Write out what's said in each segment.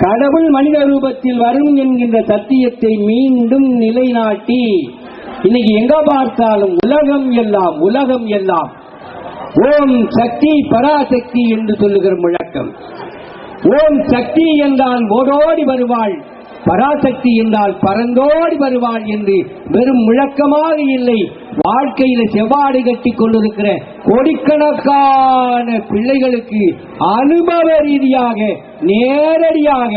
கடவுள் மனித ரூபத்தில் வரும் என்கின்ற சத்தியத்தை மீண்டும் நிலைநாட்டி இன்னைக்கு எங்க பார்த்தாலும் உலகம் எல்லாம் ஓம் சக்தி பராசக்தி என்று சொல்லுகிற முழக்கம். ஓம் சக்தி என்றால் ஓடோடி வருவாள், பராசக்தி என்றால் பறந்தோடி வருவாள் என்று வெறும் முழக்கமாக இல்லை, வாழ்க்கையில செவ்வாடை கட்டி கொண்டிருக்கிற கோடிக்கணக்கான பிள்ளைகளுக்கு அனுபவ ரீதியாக நேரடியாக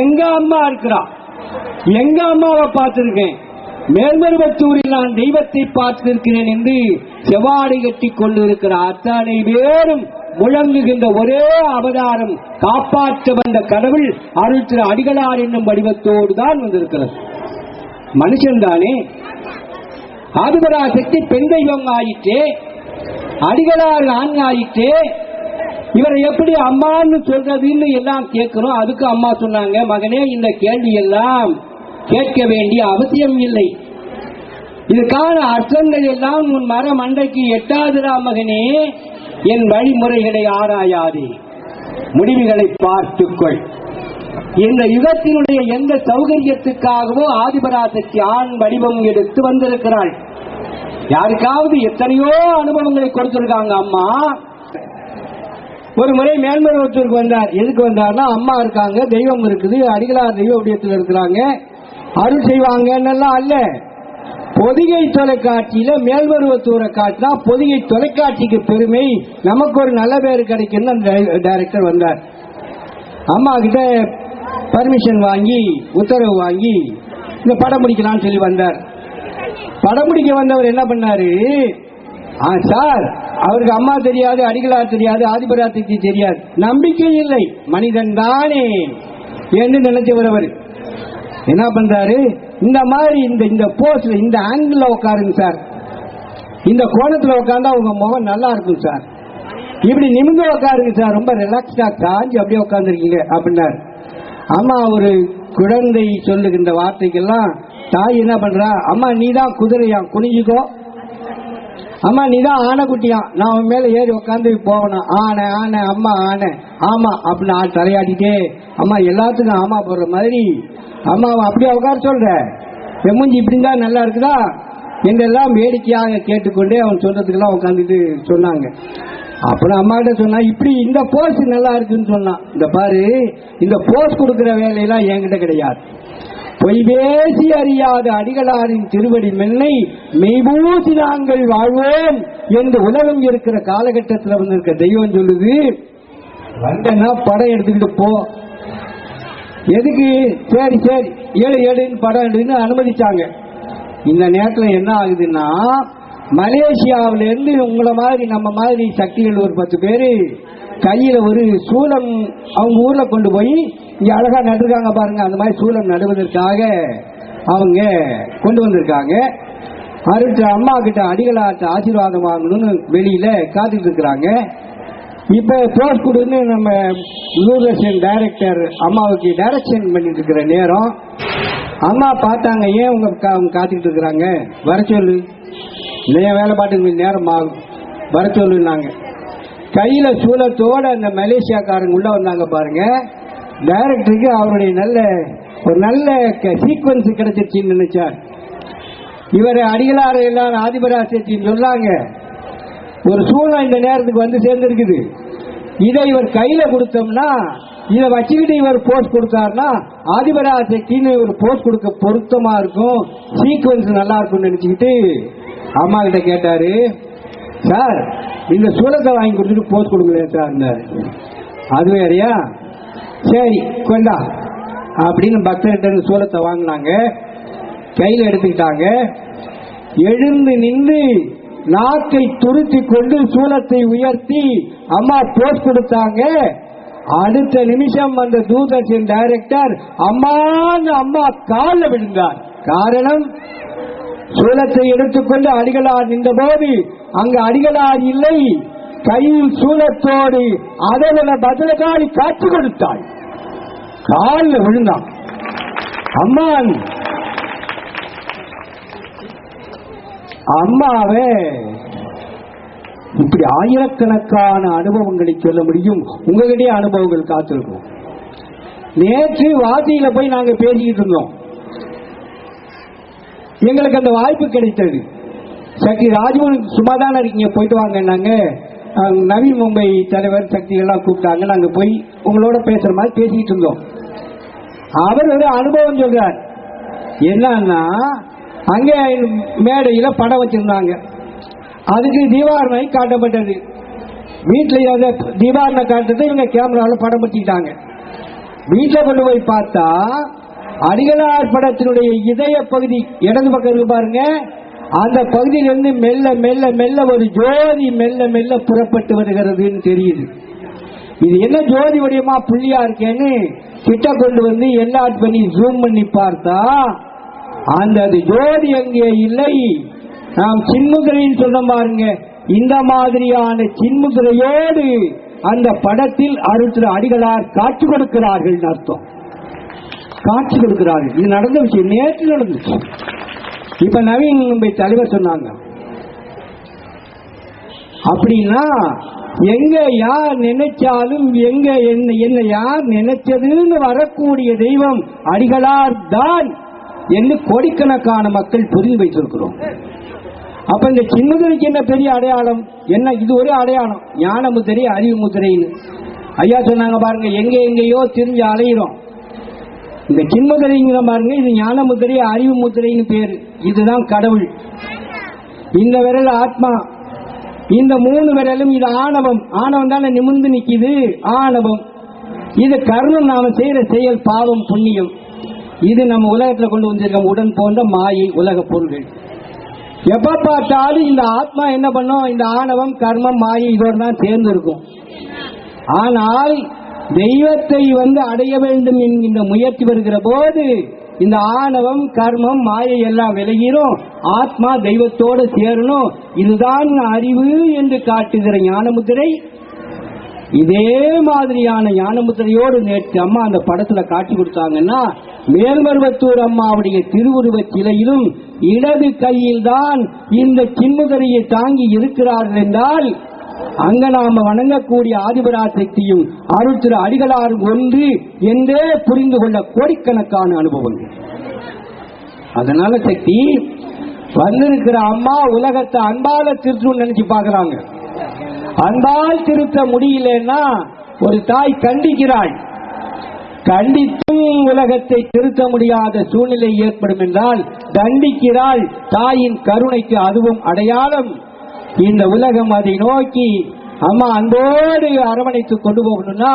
எங்க அம்மா இருக்கிறா, எங்க அம்மாவை பார்த்திருக்கேன், மேல்மருவத்தூரில் நான் தெய்வத்தை பார்த்திருக்கிறேன் என்று செவ்வாடை கட்டி கொண்டிருக்கிற அத்தனை பேரும் முழங்குகின்ற ஒரே அவதாரம் காப்பாற்ற வந்த கடவுள் அருள் திரு அடிகளார் என்னும் வடிவத்தோடு தான் வந்திருக்கிறது. மனுஷன் தானே. ஆதிபராசக்தி பெண் தெய்வம் ஆயிற்றே, அடிகளார் ஆண் ஆயிற்றே, இவரை எப்படி அம்மான்னு சொல்றதுன்னு எல்லாம் கேட்கிறோம். அதுக்கு அம்மா சொன்னாங்க, மகனே இந்த கேள்வி எல்லாம் கேட்க வேண்டிய அவசியம் இல்லை, இதுக்கான அர்த்தங்கள் எல்லாம் உன் மர மண்டைக்கு எட்டாதுரா மகனே, என் வழிமுறைகளை ஆராயாதே, முடிவுகளை பார்த்துக்கொள். இந்த யுகத்தினுடைய எந்த சௌகரியத்துக்காகவோ ஆதிபராசக்தி ஆண் வடிவம் எடுத்து வந்திருக்கிறாள். யாருக்காவது எத்தனையோ அனுபவங்களை கொடுத்திருக்காங்க அம்மா. ஒரு முறை மேல்மருவத்தூருக்கு வந்தார். எதுக்கு வந்தார்னா, அம்மா இருக்காங்க, தெய்வம் இருக்குது, அடிகளார் தெய்வ உடையத்தில் இருக்கிறாங்க, அருள் செய்வாங்கன்னெல்லாம் அல்ல. பொதிகை தொலைக்காட்சியில மேல்மருவத்தூரை காட்டினா பொதிகை தொலைக்காட்சிக்கு பெருமை, நமக்கு ஒரு நல்ல பேர் கிடைக்கும். அந்த டைரக்டர் வந்தார். அம்மா கிட்ட பர்மிஷன் வாங்கி உத்தரவு வாங்கி இந்த படம் முடிக்கலாம்னு சொல்லி வந்தார். படம் முடிக்க வந்தவர் என்ன பண்ணாரு, சார் அவருக்கு அம்மா தெரியாது, அடிகளார் தெரியாது, ஆதிபராசக்தி தெரியாது, நம்பிக்கை இல்லை, மனிதன் தானே என்று நினைச்சவர். அவர் என்ன பண்றாரு, இந்த மாதிரி இந்த போஸ்ட்ல இந்த ஆங்கிள் உட்காருங்க சார், இந்த கோணத்துல உட்கார்ந்தா உங்க முகம் நல்லா இருக்கும் சார், இப்படி நிமிந்து உட்காருங்க சார், ரொம்ப ரிலாக்ஸ்டா காஞ்சி அப்படியே உட்கார்ந்துருக்கீங்க அப்படின்னாரு. அம்மா ஒரு குழந்தை சொல்லுகின்ற வார்த்தைக்கெல்லாம் தாய் என்ன பண்றா, அம்மா நீதான் குதிரையா குனிஞ்சுக்கோ, அம்மா நீதான் ஆனைக்குட்டியா நான் அவன் மேல ஏறி உட்காந்து போகணும், ஆனை ஆனை அம்மா ஆனை ஆமா அப்படின்னு ஆள் தலையாடிட்டே அம்மா எல்லாத்துக்கும் ஆமா போடுற மாதிரி அம்மாவை அப்படியே உட்கார சொல்ற, எம்மஞ்சி இப்படிதான் நல்லா இருக்குதா என்றெல்லாம் வேடிக்கையாக கேட்டுக்கொண்டே அவன் சொல்றதுக்கெல்லாம் உட்காந்துட்டு சொன்னாங்க. அப்புறம் அம்மா கிட்ட சொன்னா, இப்படி இந்த போஸ் நல்லா இருக்குன்னு சொன்னான். இந்த பாரு, இந்த போஸ் கொடுக்கிற வேலையெல்லாம் என்கிட்ட கிடையாது, பொய் பேசி அறியாத அடிகளாரின் திருவடி மென்னை மெய்பூசி நாங்கள் வாழ்வோம் என்று உலகம் இருக்கிற காலகட்டத்தில் வந்து இருக்க தெய்வம் சொல்லுது, வந்தனா படம் எடுத்துக்கிட்டு போ. எதுக்கு, சரி சரி ஏழு ஏழுன்னு படம் எடுன்னு அனுமதிச்சாங்க. இந்த நேரத்தில் என்ன ஆகுதுன்னா, மலேசியாவில இருந்து உங்களை மாதிரி நம்ம மாதிரி சக்திகள் ஒரு 10 பேரு கையில ஒரு சூலம் அவங்க ஊர்ல கொண்டு போய் இங்க அழகா நட்டுருக்காங்க பாருங்க, அந்த மாதிரி சூலம் நடுவதற்காக அவங்க கொண்டு வந்திருக்காங்க. அருட்டு அம்மா கிட்ட அடிகளாட்ட ஆசீர்வாதம் வாங்கணும்னு வெளியில காத்துட்டு இருக்கிறாங்க. இப்ப போஸ்ட் கொடுன்னு நம்ம தூர்தர்ஷன் டைரக்டர் அம்மாவுக்கு டைரக்ஷன் பண்ணிட்டு இருக்கிற நேரம் அம்மா பார்த்தாங்க, ஏன் உங்க காத்துக்கிட்டு இருக்கிறாங்க, வர சொல்லு, இல்லையா வேலை பாட்டுக்கு நேரம் ஆகும், வர சொல்லுன்னாங்க. கையில சூலத்தோட அந்த மலேசியாக்காரங்க உள்ள வந்தாங்க பாருங்க. டைரக்டருக்கு அவருடைய ஒரு நல்ல சீக்வன்ஸ் கிடைச்சிருச்சுன்னு நினைச்சார். இவரை அடிகளார் எல்லாம் ஆதிபராசக்தின்னு சொல்லாங்க, ஒரு சூழல் இந்த நேரத்துக்கு வந்து சேர்ந்திருக்குது, இதை இவர் கையில கொடுத்தோம்னா இதை வச்சுக்கிட்டு இவர் போஸ்ட் கொடுத்தாருன்னா ஆதிபராசக்தின்னு ஒரு போஸ்ட் கொடுக்க பொருத்தமா இருக்கும், சீக்வன்ஸ் நல்லா இருக்கும்னு நினைச்சுக்கிட்டு அம்மா கிட்ட கேட்டாரு, சார் இந்த சூலத்தை வாங்கி கொடுத்துட்டு போஸ்ட் கொடுங்களேன் சார். அது வேறையா, சரி கொண்டா அப்படின்னு பக்தர்கிட்ட சூலத்தை வாங்கினாங்க, கையில எடுத்துக்கிட்டாங்க. எழுந்து நின்று நாக்கை துருத்தி கொண்டு சூலத்தை உயர்த்தி அம்மா போஸ்ட் கொடுத்தாங்க. அடுத்த நிமிஷம் அந்த தூர்தர்ஷன் டைரக்டர் அம்மா காலில் விழுந்தார். காரணம், சூலத்தை எடுத்துக்கொண்டு அடிகளார் நின்ற போது அங்கு அடிகளார் இல்லை, கையில் சூலத்தோடு அதோட பதிலகாலி காட்சி கொடுத்தாள். காலில் விழுந்தான். அம்மாவே இப்படி ஆயிரக்கணக்கான அனுபவங்களை சொல்ல முடியும். உங்ககிட்டே அனுபவங்கள் காத்திருக்கும். நேற்று வாசியில போய் நாங்க பேசிக்கிட்டு இருந்தோம். எங்களுக்கு அந்த வாய்ப்பு கிடைத்தது. சக்தி ராஜ்மோகன் சும்மா தானே இருக்கீங்க, போயிட்டு வாங்க. நாங்க நவி மும்பை தலைவர் சக்தி எல்லாம் கூப்பிட்டாங்க. நாங்க போய் உங்களோட பேசுற மாதிரி பேசிக்கிட்டு இருந்தோம். அவர் ஒரு அனுபவம் சொல்றார். என்னன்னா, அங்கே மேடையில படம் வச்சிருந்தாங்க. அதுக்கு தீபாவளி காட்டப்பட்டது. வீட்டில் தீபாவளி காட்டுறது இவங்க கேமராவில் படம் படுத்திக்கிட்டாங்க. வீட்டில் கொண்டு போய் பார்த்தா அடிகளார் படத்தினுடைய இதய பகுதி இடது பக்கம் இருக்கு பாருங்க, அந்த பகுதியிலிருந்து மெல்ல மெல்ல மெல்ல ஒரு ஜோதி மெல்ல மெல்ல புறப்பட்டு வருகிறதுன்னு தெரியுது. இது என்ன ஜோதி வடிவமா புள்ளியா இருக்கேன்னு கிட்ட கொண்டு வந்து எல்லாட் பண்ணி ஜூம் பண்ணி பார்த்தா அந்த ஜோதி அங்கே இல்லை. நாம் சின்முதிரைன்னு சொல்ல பாருங்க, இந்த மாதிரியான சின்முதிரையோடு அந்த படத்தில் அருள் அடிகளார் காட்சி கொடுக்கிறார்கள் அர்த்தம். காட்சி கொடுக்கிறார்கள். இது நடந்த விஷயம், நேற்று நடந்துச்சு. இப்ப நவீன் மும்பை தலைவர் சொன்னாங்க. அப்படின்னா எங்க யார் நினைச்சாலும் எங்க என்ன யார் நினைச்சதுன்னு வரக்கூடிய தெய்வம் அடிகளார் தான் என்று கோடிக்கணக்கான மக்கள் புரிந்து வைத்திருக்கிறோம். அப்ப இந்த சின்முதிரைக்கு என்ன பெரிய அடையாளம்? என்ன இது ஒரு அடையாளம், ஞான முத்திரை அறிவு முத்திரைன்னு ஐயா சொன்னாங்க பாருங்க. எங்கேயோ திரிஞ்சு அலையிறோம். இந்த சின்முதிரைங்கிற பாருங்க, இது ஞான முத்திரை அறிவு முத்திரைன்னு பேரு. இதுதான் கடவுள். இந்த விரல் ஆத்மா, இந்த 3 விரலும் இது ஆணவம். ஆணவம் தானே நிமிர்ந்து நிக்குது, ஆணவம். இது கர்மம், நாம செய்யற செயல், பாவம் புண்ணியம். இது நம்ம உலகத்துல கொண்டு வந்திருக்கோம் உடன் போன்ற மாயை உலக பொருள்கள். எப்ப பார்த்தாலும் இந்த ஆத்மா என்ன பண்ணும், இந்த ஆணவம் கர்மம் மாயை இதோடு தான் சேர்ந்து இருக்கும். ஆனால் தெய்வத்தை அடைய வேண்டும் என்கின்ற முயற்சி வருகிற போது இந்த ஆணவம் கர்மம் மாயை எல்லாம் விலகிரும். ஆத்மா தெய்வத்தோடு சேரணும். இதுதான் அறிவு என்று காட்டுகிற ஞானமுத்திரை. இதே மாதிரியான ஞானமுத்திரையோடு நேற்று அம்மா அந்த படத்துல காட்சி கொடுத்தாங்கன்னா, மேல்மருவத்தூர் அம்மாவுடைய திருவுருவ சிலையிலும் இடது கையில் தான் இந்த சின்முதிரையை தாங்கி இருக்கிறார்கள் என்றால், அங்க நாம வணங்கக்கூடிய ஆதிபராசக்தியும் அருள் திரு அடிகளாரும் ஒன்று என்றே புரிந்து கொள்ள கோடிக்கணக்கான அனுபவங்கள். அதனால சக்தி வந்திருக்கிற அம்மா உலகத்தை அன்பால திருத்தணும்னு நினைச்சு பாக்குறாங்க. அன்பால் திருத்த முடியலன்னா ஒரு தாய் கண்டிக்கிறாள். கண்டித்தும் உலகத்தை திருத்த முடியாத சூழ்நிலை ஏற்படும் என்றால் தண்டிக்கிறாள். தாயின் கருணைக்கு அதுவும் அடையாளம். இந்த உலகம் அதை நோக்கி அம்மா அன்போடு அரவணைத்து கொண்டு போகணும்னா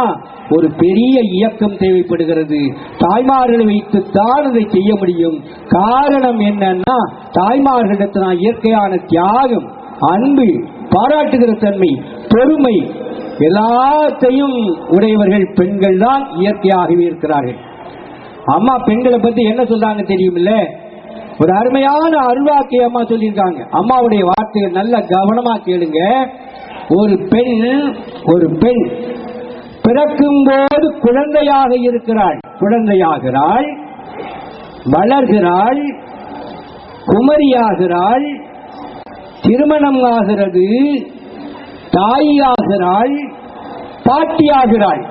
ஒரு பெரிய இயக்கம் தேவைப்படுகிறது. தாய்மார்களை வைத்துத்தான் அதை செய்ய முடியும். காரணம் என்னன்னா, தாய்மார்களிடத்தில் இயற்கையான தியாகம், அன்பு, பாராட்டுகிற தன்மை, பொறுமை எல்லாத்தையும் உடையவர்கள் பெண்கள் தான் இயற்கையாகவே இருக்கிறார்கள். அம்மா பெண்களை பத்தி என்ன சொல்றாங்க தெரியுமில்ல? ஒரு அருமையான அருள்வாக்கை அம்மா சொல்லியிருக்காங்க. அம்மாவுடைய வார்த்தைகள் நல்ல கவனமா கேளுங்க. ஒரு பெண் பிறக்கும் போது குழந்தையாக இருக்கிறாள், குழந்தையாகிறாள், வளர்கிறாள், குமரியாகிறாள், திருமணம் ஆகிறது, தாயாகிறாள், பாட்டியாகிறாள்.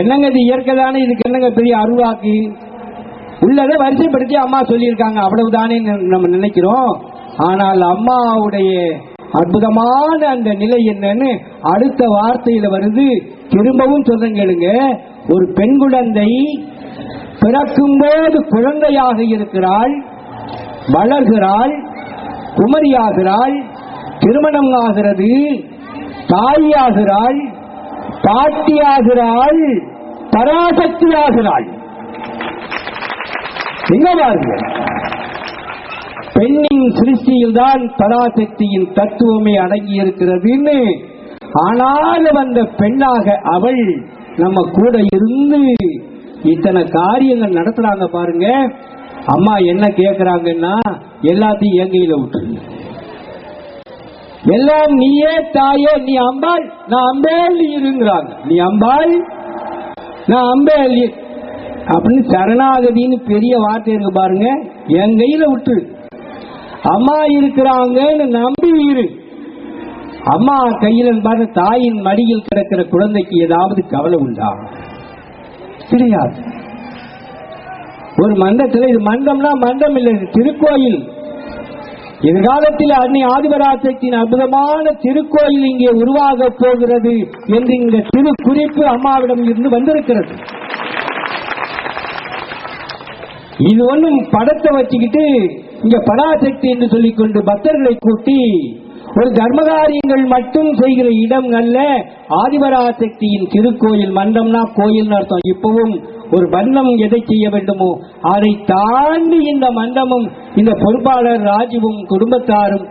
என்னங்க இது இயற்கை தானே, இதுக்கு என்னங்க பெரிய அருள்வாக்கு? உள்ளதை வரிசைப்படுத்தி அம்மா சொல்லியிருக்காங்க, அவ்வளவுதானே நம்ம நினைக்கிறோம். ஆனால் அம்மாவுடைய அற்புதமான அந்த நிலை என்னன்னு அடுத்த வார்த்தையில வருது. திரும்பவும் சொல்றேன் கேளுங்க. ஒரு பெண் குழந்தை பிறக்கும் போது குழந்தையாக இருக்கிறாள், வளர்கிறாள், குமரியாகிறாள், திருமணம் ஆகிறது, தாயாகிறாள், பாட்டியாகிறாள், பராசக்தியாகிறாள். எங்க பாருங்க, பெண்ணின் சிருஷ்டியில் தான் பராசக்தியின் தத்துவமே அடங்கி இருக்கிறதுன்னு. ஆனால் வந்த பெண்ணாக அவள் நம்ம கூட இருந்து இத்தனை காரியங்கள் நடத்துறாங்க பாருங்க. அம்மா என்ன கேட்கிறாங்கன்னா, எல்லாத்தையும் எங்கையில விட்டுருங்க, எல்லாம் நீயே தாயே, நீ அம்பாள் நான் அம்பேல் இருங்கிறாங்க. நீ அம்பாள் நான் அம்பேல் அப்படின்னு சரணாகதின்னு பெரிய வார்த்தை இருக்கு பாருங்க. என் கையில விட்டு அம்மா இருக்கிறாங்கன்னு நம்பி இரு. அம்மா கையில பாருங்க, தாயின் மடியில் கிடக்கிற குழந்தைக்கு ஏதாவது கவலை உண்டா? கிடையாது. ஒரு மண்டத்தில், இது மண்டம்னா மண்டம் இல்லை, திருக்கோயில். எதிர்காலத்தில் அன்னை ஆதிபராசக்தியின் அற்புதமான திருக்கோயில் இங்கே உருவாக போகிறது என்று இந்த திரு குறிப்பு அம்மாவிடம் இருந்து வந்திருக்கிறது. இது ஒன்றும் படத்தை வச்சுக்கிட்டு இங்க பராசக்தி என்று சொல்லிக்கொண்டு பக்தர்களை கூட்டி ஒரு தர்மகாரியங்கள் மட்டும் செய்கிற இடம் அல்ல. ஆதிபராசக்தியின் திருக்கோயில். மண்டம்னா கோயில் அர்த்தம். இப்பவும் ஒரு மன்றம் எதை செய்ய வேண்டுமோ அதை தாண்டி இந்த மண்டமும் இந்த பொறுப்பாளர் ராஜுவும் குடும்பத்தாரும்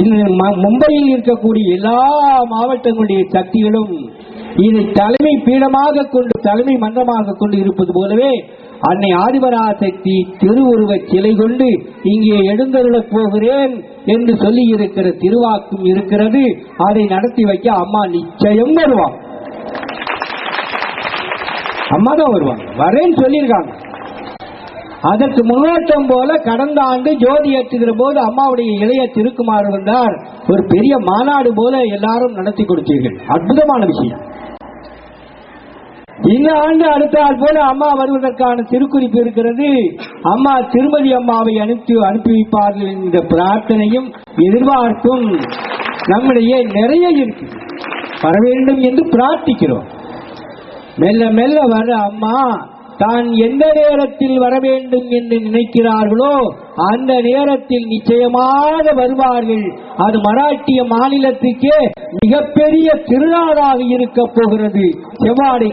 இந்த மும்பையில் இருக்கக்கூடிய எல்லா மாவட்டங்களுடைய சக்திகளும் இதை தலைமை பீடமாக கொண்டு, தலைமை மன்றமாக கொண்டு இருப்பது போலவே அன்னை ஆதிபராசக்தி திருவுருவ சிலை கொண்டு இங்கே எழுந்தருளப் போகிறேன் என்று சொல்லி இருக்கிற திருவாக்கும் இருக்கிறது. அதை நடத்தி வைக்க அம்மா நிச்சயம் வருவாங்க. அம்மா தான் வருவாங்க, வரேன்னு சொல்லியிருக்காங்க. அதற்கு முன்னோட்டம் போல கடந்த ஆண்டு ஜோதி ஏற்றுகிற போது அம்மாவுடைய இளைய திருக்குமார் வந்தார். ஒரு பெரிய மாநாடு போல எல்லாரும் நடத்தி கொடுத்தீர்கள். அற்புதமான விஷயம். இந்த ஆண்டு அடுத்த ஆள் போல அம்மா வருவதற்கான திருக்குறிப்பு இருக்கிறது. அம்மா திருமதி அம்மாவை அனுப்பி வைப்பார்கள் என்ற பிரார்த்தனையும் எதிர்பார்ப்பும் நம்முடைய நிறைய இருக்கு. வர வேண்டும் என்று பிரார்த்திக்கிறோம். மெல்ல மெல்ல வர அம்மா தான் எந்த நேரத்தில் வர வேண்டும் என்று நினைக்கிறார்களோ அந்த நேரத்தில் நிச்சயமாக வருவார்கள். அது மராட்டிய மாநிலத்துக்கே மிகப்பெரிய திருநாளாக இருக்க போகிறது. செவ்வாடை